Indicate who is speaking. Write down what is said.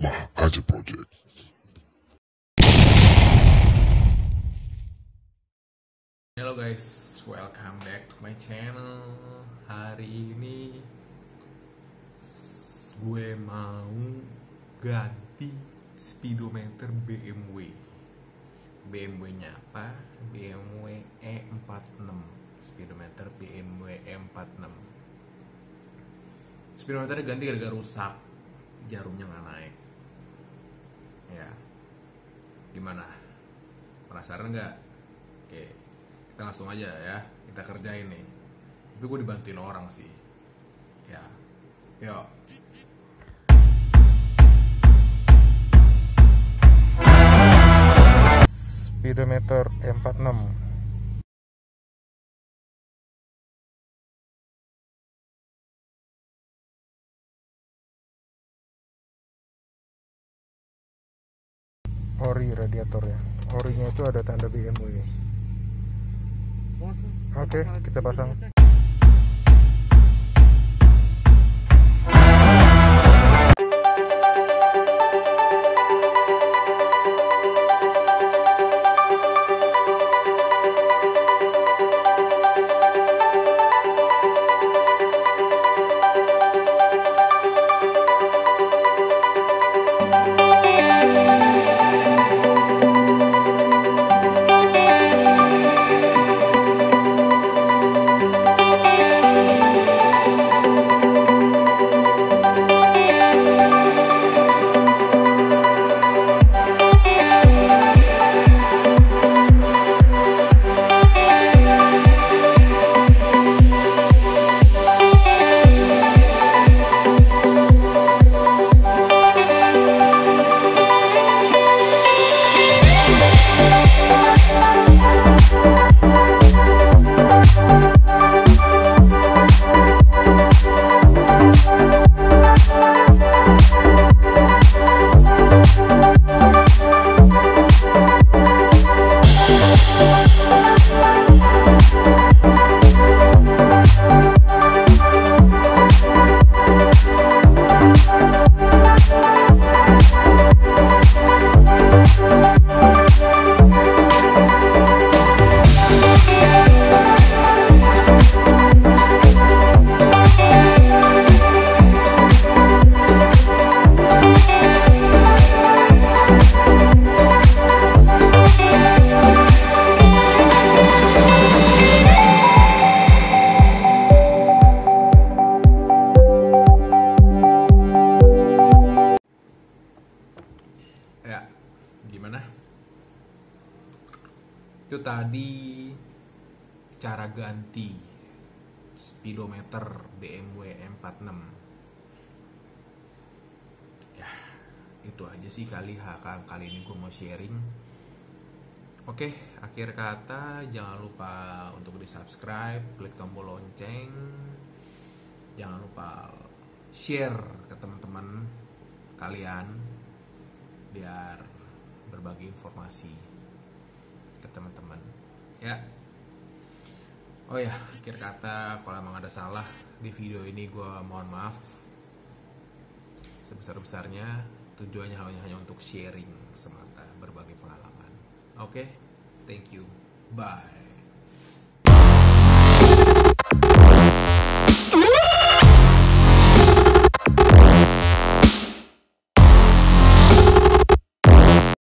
Speaker 1: Dirumahajaprojects.
Speaker 2: Halo guys, welcome back to my channel. Hari ini gue mau ganti speedometer BMW. BMW-nya apa? BMW E46. Speedometer BMW E46. Speedometernya ganti gara-gara rusak, jarumnya nggak naik. Ya, gimana? Penasaran nggak? Oke, kita langsung aja ya, kita kerjain nih. Tapi gue dibantuin orang sih. Ya, yuk.
Speaker 3: Speedometer E46. Ori radiatornya. Orinya itu ada tanda BMW. Oke, kita pasang.
Speaker 2: Ya, gimana? Itu tadi cara ganti speedometer BMW M46. Ya, itu aja sih kali ini gue mau sharing. Oke, akhir kata jangan lupa untuk di subscribe, klik tombol lonceng, jangan lupa share ke teman-teman kalian biar berbagi informasi ke teman-teman ya. Oh ya, akhir kata kalau emang ada salah di video ini gue mohon maaf sebesar-besarnya. Tujuannya hanya untuk sharing semata, berbagi pengalaman. Oke, thank you, bye.